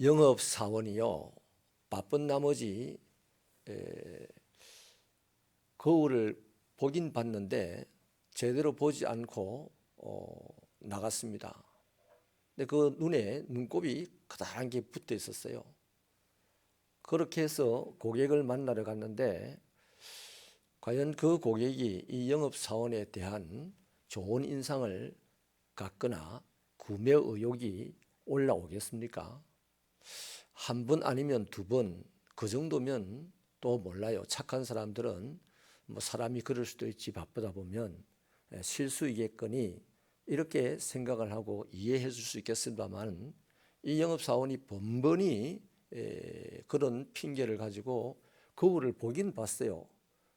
영업 사원이요, 바쁜 나머지 거울을 보긴 봤는데 제대로 보지 않고 나갔습니다. 근데 그 눈에 눈곱이 커다란 게 붙어 있었어요. 그렇게 해서 고객을 만나러 갔는데 과연 그 고객이 이 영업 사원에 대한 좋은 인상을 갖거나 구매 의욕이 올라오겠습니까? 한 번 아니면 두 번, 그 정도면 또 몰라요. 착한 사람들은 뭐 사람이 그럴 수도 있지, 바쁘다 보면 실수이겠거니 이렇게 생각을 하고 이해해 줄 수 있겠습니다만, 이 영업사원이 번번이 그런 핑계를 가지고 거울을 보긴 봤어요.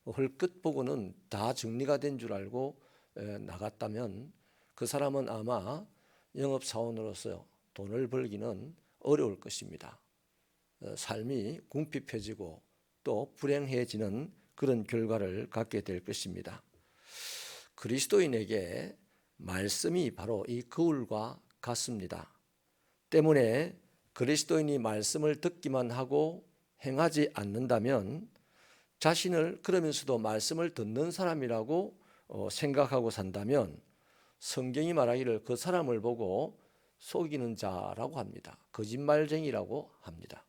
헐끗 보고는 다 정리가 된 줄 알고 나갔다면 그 사람은 아마 영업사원으로서 돈을 벌기는 어려울 것입니다. 삶이 궁핍해지고 또 불행해지는 그런 결과를 갖게 될 것입니다. 그리스도인에게 말씀이 바로 이 거울과 같습니다. 때문에 그리스도인이 말씀을 듣기만 하고 행하지 않는다면 자신을 그러면서도 말씀을 듣는 사람이라고 생각하고 산다면 성경이 말하기를 그 사람을 보고 속이는 자라고 합니다. 거짓말쟁이라고 합니다.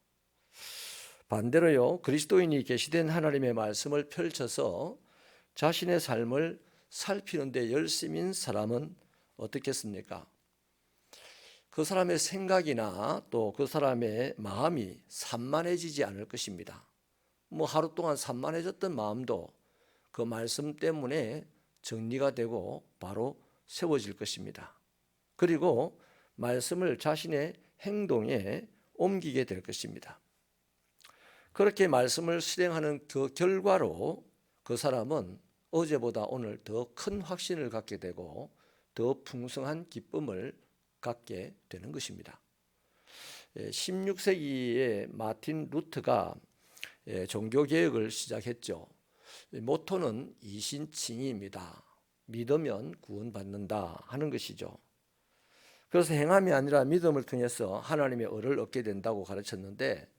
반대로요, 그리스도인이 계시된 하나님의 말씀을 펼쳐서 자신의 삶을 살피는 데 열심인 사람은 어떻겠습니까? 그 사람의 생각이나 또 그 사람의 마음이 산만해지지 않을 것입니다. 하루 동안 산만해졌던 마음도 그 말씀 때문에 정리가 되고 바로 세워질 것입니다. 그리고 말씀을 자신의 행동에 옮기게 될 것입니다. 그렇게 말씀을 실행하는 그 결과로 그 사람은 어제보다 오늘 더 큰 확신을 갖게 되고 더 풍성한 기쁨을 갖게 되는 것입니다. 16세기에 마틴 루터가 종교개혁을 시작했죠. 모토는 이신칭의입니다. 믿으면 구원받는다 하는 것이죠. 그래서 행함이 아니라 믿음을 통해서 하나님의 의를 얻게 된다고 가르쳤는데,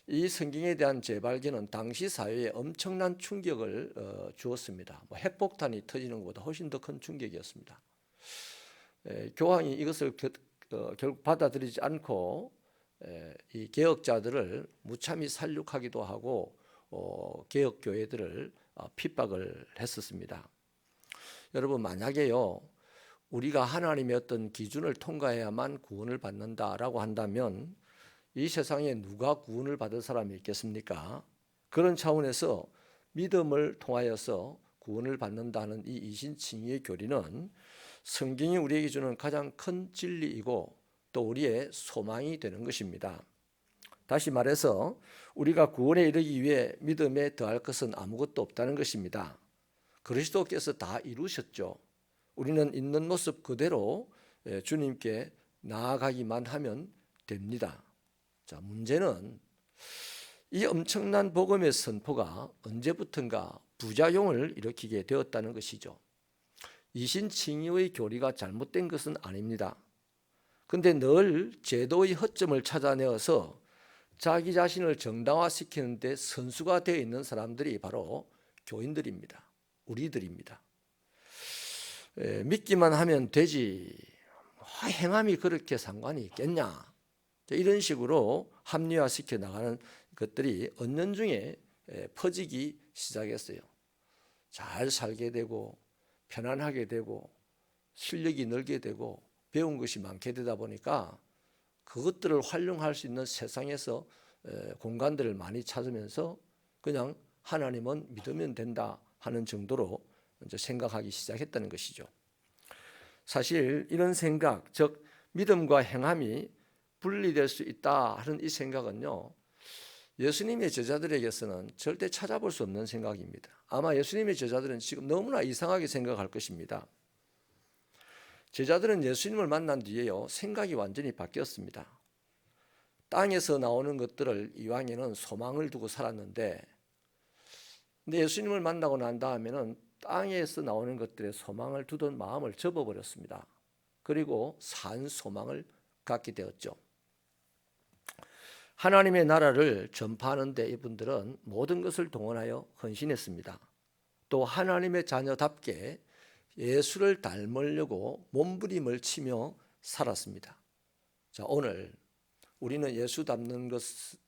이 성경에 대한 재발견은 당시 사회에 엄청난 충격을 주었습니다. 핵폭탄이 터지는 것보다 훨씬 더 큰 충격이었습니다. 교황이 이것을 결국 받아들이지 않고 이 개혁자들을 무참히 살육하기도 하고 개혁교회들을 핍박을 했었습니다. 여러분, 만약에요, 우리가 하나님의 어떤 기준을 통과해야만 구원을 받는다라고 한다면 이 세상에 누가 구원을 받을 사람이 있겠습니까? 그런 차원에서 믿음을 통하여서 구원을 받는다는 이 이신칭의의 교리는 성경이 우리에게 주는 가장 큰 진리이고 또 우리의 소망이 되는 것입니다. 다시 말해서 우리가 구원에 이르기 위해 믿음에 더할 것은 아무것도 없다는 것입니다. 그리스도께서 다 이루셨죠. 우리는 있는 모습 그대로 주님께 나아가기만 하면 됩니다. 자, 문제는 이 엄청난 복음의 선포가 언제부턴가 부작용을 일으키게 되었다는 것이죠. 이신칭의의 교리가 잘못된 것은 아닙니다. 그런데 늘 제도의 허점을 찾아내어서 자기 자신을 정당화시키는 데 선수가 되어 있는 사람들이 바로 교인들입니다. 우리들입니다. 믿기만 하면 되지, 행함이 그렇게 상관이 있겠냐, 이런 식으로 합리화시켜 나가는 것들이 은연중에 퍼지기 시작했어요. 잘 살게 되고 편안하게 되고 실력이 늘게 되고 배운 것이 많게 되다 보니까 그것들을 활용할 수 있는 세상에서 공간들을 많이 찾으면서 그냥 하나님은 믿으면 된다 하는 정도로 이제 생각하기 시작했다는 것이죠. 사실 이런 생각, 즉 믿음과 행함이 분리될 수 있다 하는 이 생각은요, 예수님의 제자들에게서는 절대 찾아볼 수 없는 생각입니다. 아마 예수님의 제자들은 지금 너무나 이상하게 생각할 것입니다. 제자들은 예수님을 만난 뒤에요, 생각이 완전히 바뀌었습니다. 땅에서 나오는 것들을 이왕에는 소망을 두고 살았는데, 근데 예수님을 만나고 난 다음에는 땅에서 나오는 것들에 소망을 두던 마음을 접어버렸습니다. 그리고 산 소망을 갖게 되었죠. 하나님의 나라를 전파하는 데 이분들은 모든 것을 동원하여 헌신했습니다. 또 하나님의 자녀답게 예수를 닮으려고 몸부림을 치며 살았습니다. 자, 오늘 우리는 예수 닮는 것,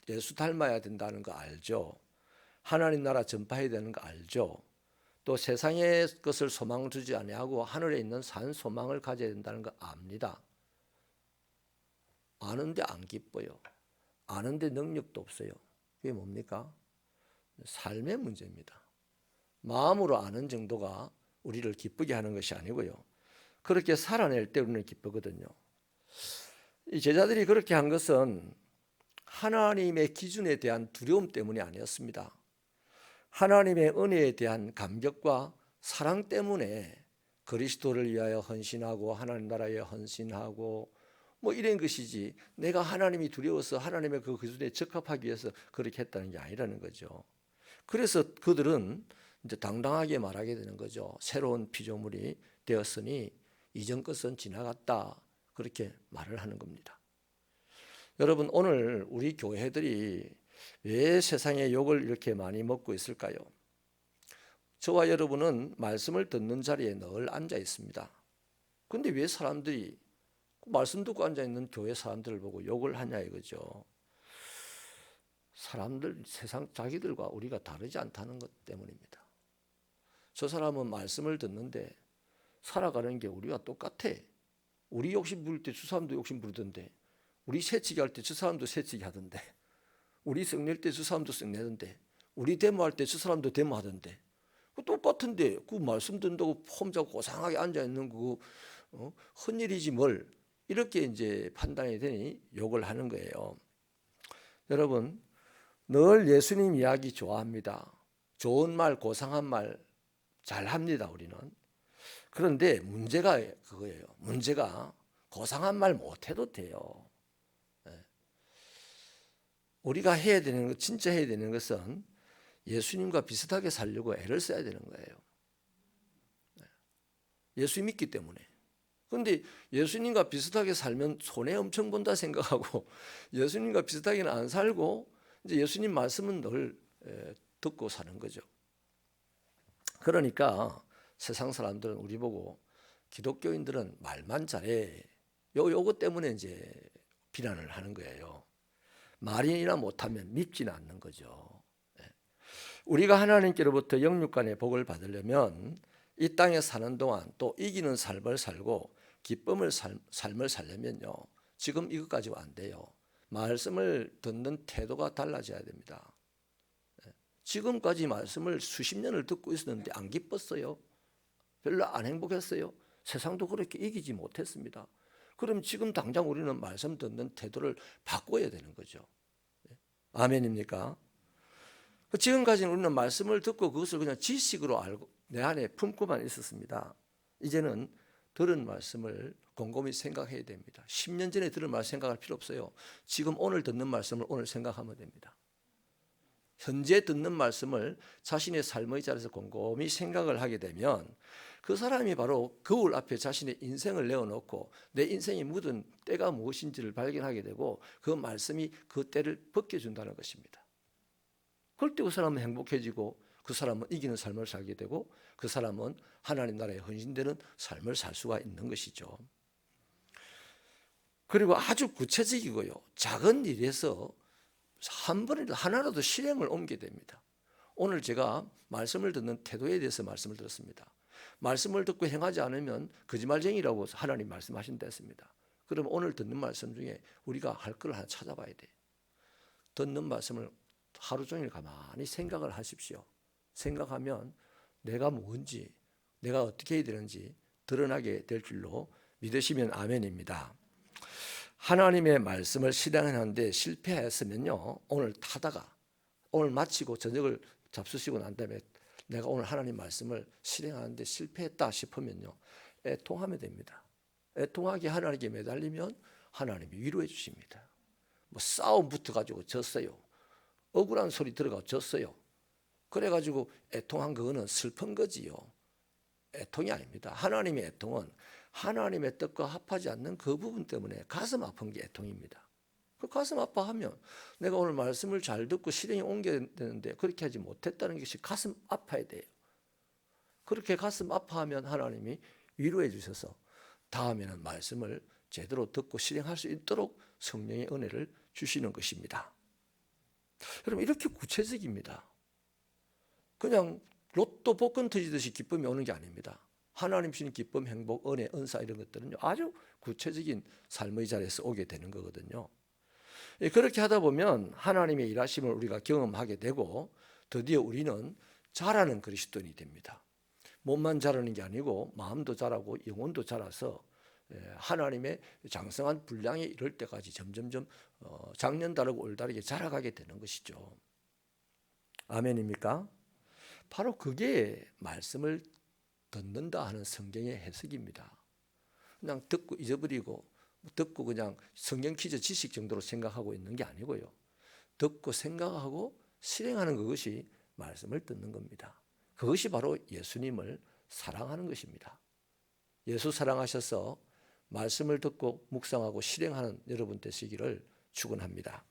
예수 닮아야 된다는 거 알죠? 하나님 나라 전파해야 되는 거 알죠? 또 세상의 것을 소망 두지 아니하고 하늘에 있는 산 소망을 가져야 된다는 거 압니다. 아는데 안 기뻐요. 아는데 능력도 없어요. 그게 뭡니까? 삶의 문제입니다. 마음으로 아는 정도가 우리를 기쁘게 하는 것이 아니고요. 그렇게 살아낼 때 우리는 기쁘거든요. 이 제자들이 그렇게 한 것은 하나님의 기준에 대한 두려움 때문이 아니었습니다. 하나님의 은혜에 대한 감격과 사랑 때문에 그리스도를 위하여 헌신하고 하나님 나라에 헌신하고 뭐 이런 것이지, 내가 하나님이 두려워서 하나님의 그 기준에 적합하기 위해서 그렇게 했다는 게 아니라는 거죠. 그래서 그들은 이제 당당하게 말하게 되는 거죠. 새로운 피조물이 되었으니 이전 것은 지나갔다, 그렇게 말을 하는 겁니다. 여러분, 오늘 우리 교회들이 왜 세상의 욕을 이렇게 많이 먹고 있을까요? 저와 여러분은 말씀을 듣는 자리에 늘 앉아 있습니다. 그런데 왜 사람들이 말씀 듣고 앉아 있는 교회 사람들을 보고 욕을 하냐 이거죠. 사람들, 세상 자기들과 우리가 다르지 않다는 것 때문입니다. 저 사람은 말씀을 듣는데 살아가는 게 우리와 똑같아. 우리 욕심 부릴 때 저 사람도 욕심 부르던데, 우리 새치기 할 때 저 사람도 새치기 하던데, 우리 성낼 때 저 사람도 성내던데, 우리 데모할 때 저 사람도 데모하던데, 똑같은데 그 말씀 듣는다고 혼자 고상하게 앉아 있는 그 헛일이지 뭘, 이렇게 이제 판단이 되니 욕을 하는 거예요. 여러분, 늘 예수님 이야기 좋아합니다. 좋은 말, 고상한 말 잘합니다, 우리는. 그런데 문제가 그거예요. 문제가 고상한 말 못해도 돼요. 우리가 해야 되는 것, 진짜 해야 되는 것은 예수님과 비슷하게 살려고 애를 써야 되는 거예요. 예수 믿기 때문에. 그런데 예수님과 비슷하게 살면 손해 엄청 본다 생각하고 예수님과 비슷하게는 안 살고 이제 예수님 말씀은 늘 듣고 사는 거죠. 그러니까 세상 사람들은 우리 보고 기독교인들은 말만 잘해, 요거 때문에 이제 비난을 하는 거예요. 말이나 못하면 믿지는 않는 거죠. 우리가 하나님께로부터 영육간의 복을 받으려면 이 땅에 사는 동안 또 이기는 삶을 살고 기쁨을 삶을 살려면요, 지금 이것 가지고 안 돼요. 말씀을 듣는 태도가 달라져야 됩니다. 지금까지 말씀을 수십 년을 듣고 있었는데 안 기뻤어요. 별로 안 행복했어요. 세상도 그렇게 이기지 못했습니다. 그럼 지금 당장 우리는 말씀 듣는 태도를 바꿔야 되는 거죠. 아멘입니까? 지금까지는 우리는 말씀을 듣고 그것을 그냥 지식으로 알고 내 안에 품고만 있었습니다. 이제는 들은 말씀을 곰곰이 생각해야 됩니다. 10년 전에 들은 말씀 생각할 필요 없어요. 지금 오늘 듣는 말씀을 오늘 생각하면 됩니다. 현재 듣는 말씀을 자신의 삶의 자리에서 곰곰이 생각을 하게 되면 그 사람이 바로 거울 앞에 자신의 인생을 내어놓고 내 인생이 묻은 때가 무엇인지를 발견하게 되고 그 말씀이 그 때를 벗겨준다는 것입니다. 그럴 때 그 사람은 행복해지고 그 사람은 이기는 삶을 살게 되고 그 사람은 하나님 나라에 헌신되는 삶을 살 수가 있는 것이죠. 그리고 아주 구체적이고요, 작은 일에서 한 번이라도 하나라도 실행을 옮게 됩니다. 오늘 제가 말씀을 듣는 태도에 대해서 말씀을 들었습니다. 말씀을 듣고 행하지 않으면 거짓말쟁이라고 하나님 말씀하신다 했습니다. 그럼 오늘 듣는 말씀 중에 우리가 할 걸 하나 찾아봐야 돼. 듣는 말씀을 하루 종일 가만히 생각을 하십시오. 생각하면 내가 뭔지, 내가 어떻게 해야 되는지 드러나게 될 줄로 믿으시면 아멘입니다. 하나님의 말씀을 실행하는데 실패했으면요, 오늘 타다가 오늘 마치고 저녁을 잡수시고 난 다음에 내가 오늘 하나님 말씀을 실행하는데 실패했다 싶으면요, 애통하면 됩니다. 애통하게 하나님께 매달리면 하나님이 위로해 주십니다. 뭐 싸움 붙어가지고 졌어요, 억울한 소리 들어가 졌어요, 그래가지고 애통한 그거는 슬픈 거지요. 애통이 아닙니다. 하나님의 애통은 하나님의 뜻과 합하지 않는 그 부분 때문에 가슴 아픈 게 애통입니다. 그 가슴 아파하면 내가 오늘 말씀을 잘 듣고 실행에 옮겨야 되는데 그렇게 하지 못했다는 것이 가슴 아파야 돼요. 그렇게 가슴 아파하면 하나님이 위로해 주셔서 다음에는 말씀을 제대로 듣고 실행할 수 있도록 성령의 은혜를 주시는 것입니다. 여러분 이렇게 구체적입니다. 그냥 로또 복권 터지듯이 기쁨이 오는 게 아닙니다. 하나님 주신 기쁨, 행복, 은혜, 은사 이런 것들은요 아주 구체적인 삶의 자리에서 오게 되는 거거든요. 그렇게 하다 보면 하나님의 일하심을 우리가 경험하게 되고 드디어 우리는 자라는 그리스도인이 됩니다. 몸만 자라는 게 아니고 마음도 자라고 영혼도 자라서 하나님의 장성한 분량에 이를 때까지 점점점 작년다르고 올다르게 자라가게 되는 것이죠. 아멘입니까? 바로 그게 말씀을 듣는다 하는 성경의 해석입니다. 그냥 듣고 잊어버리고 듣고 그냥 성경 퀴즈 지식 정도로 생각하고 있는 게 아니고요. 듣고 생각하고 실행하는 그것이 말씀을 듣는 겁니다. 그것이 바로 예수님을 사랑하는 것입니다. 예수 사랑하셔서 말씀을 듣고 묵상하고 실행하는 여러분 되시기를 축원합니다.